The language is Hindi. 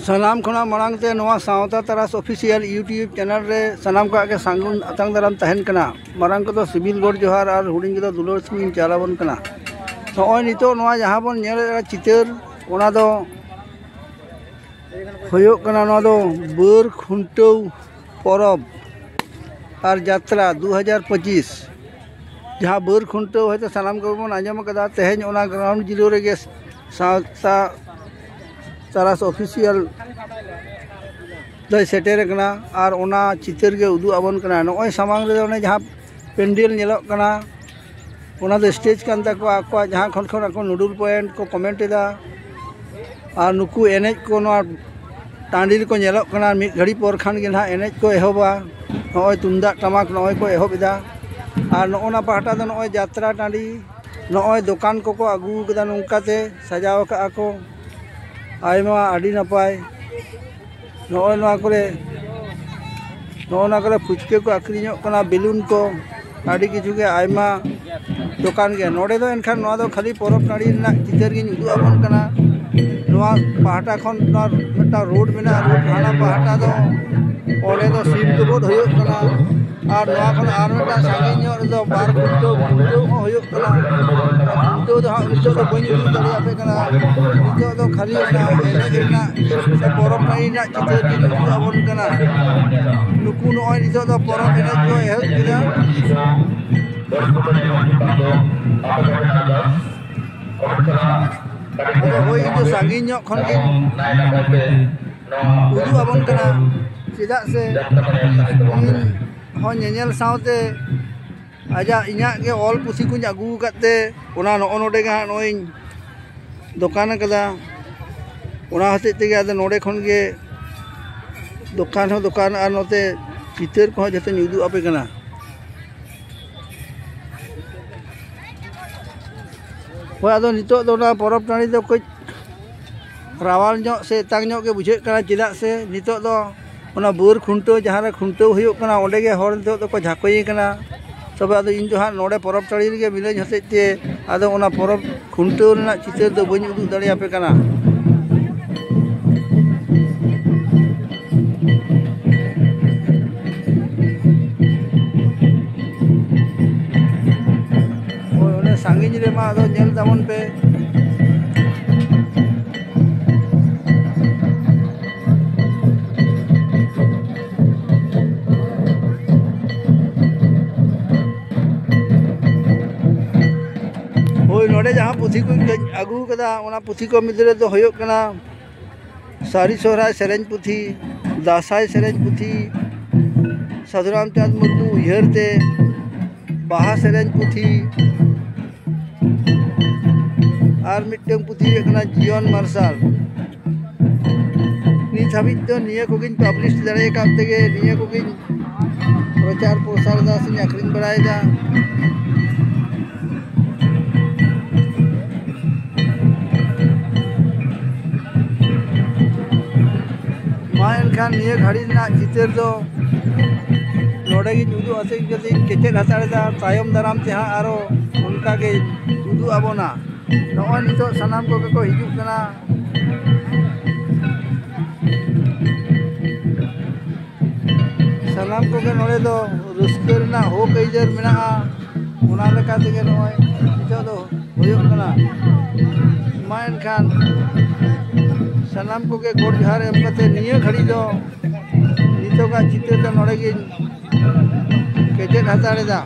सानाम खुना मांगते सावता तरास ऑफिशियल यूट्यूब चैनल रे सानाम का के सांगुन अतंग दाराम तहन कना मारंग को सिविल गोड जोहार और हुडिंग को दुलर सिंह चालाबन कना नॉय नितो नॉय जहां बन नेल चितर ओना दो होयो कना नॉ दो बोर खुंटो परब और यात्रा 2025 जहां बोर खुंटो है तो सानाम को बन आंजम कदा तेहन ओना ग्राउंड जिलो रे गे सावता तरास ऑफिशियल दय सेटेर कना और ओना चितर के उदू आबन कना नॉय सामांग रे ओने जहां पेंडल नेलो कना ओना दो स्टेज कान ताको आको जहां खन खन आको नूडल पॉइंट को कमेंट एदा और नुकु एनेज को नो टांडिल को नेलो कना मिद घड़ी पर खान गे ना एनेज को एहोबा नॉय तुंदा टमाक नॉय को एहोबेदा और नोना पाहटा दो नॉय यात्रा टांडी नॉय दुकान को आगू कदा नोंकाते सजाव का को आयमा आडी नपाय नॉय नोआ करे फुचके को आक्रिñो कना बेलून को आडी किछु के आयमा दुकान के नोडे दो एनखान नोआ दो खाली परब नाड़ी ना चितर गिन उदु आबन कना नोआ पाहटा खन मेटा रोड मेना रोड हाना पाहटा दो ओडे दो सीट को बहुत होयो कना और नोआ खन आर मेटा सांगिñो रे दो बार कुंटो हो होयो कना कुंटो दो नितो दो बनि उदु दड़ी आपे कना नितो दो खाली ना एने ना से परब नाड़ी ना चितर गिन उदु आबन कना नुकु नोय नितो दो परब एने को हेल्प किदा होई जो सांगिñो खन गे उदु आबन कना चेदा से हो नेनेल सावते आजा इना के ऑल पुसी को आगू काते ओना नोडे गा नोय दुकान कदा ओना हते तेगे आदा नोडे खन गे दुकान और नोते चितर को जते उदु आपे कना हो आदो नितो दो ना परब टाणी दो कई रावाल ño से तांग ño के बुझे कना चेदा से नितो दो ओना बोर खुंटो जहां रे खुंटो हुयो कना ओडे गे हर नितो दो को झाकोई कना तबे आदो इन जो हां नोडे परब टाणी रे मिले हते ते आदो ओना परब खुंटो ना चितर दो बनि उदु दाड़ी आपे कना ओने सांगिñ रे मा आदो नेल दामन पे नोडे जहां पुथी को आगू कदा ओना पुथी को मिदरे दो होयो कना सारी सोहराय सेरेंज पुथी दासाय सेरेंज पुथी साधुराम चांद मुर्मू उयहरते बाहा सेरेंज पुथी और मिटम पुथी कना जीवन मार्शल नित हाबिज दो निया को गिन पब्लिश दाड़े का तेगे निया को गिन प्रचार प्रसार दा से आखरिन बड़ाय दा निये घड़ी ना चितर दो नोडे गी उदु आसे जदि केचेद हताड़ेदा तायम दाराम ते हां आरो उनका के उदु आबोना नॉय नितो सानाम को हिजुक कना सानाम को के नोडे दो रुस्कर ना हो कइजर मेना ओना लेका तेगे नॉय नितो दो होयो कना मायन खान सानाम को के गोड जहार एम कते निये घड़ी दो नितो का चित्र तो नोडे गे केचेद हताड़ेदा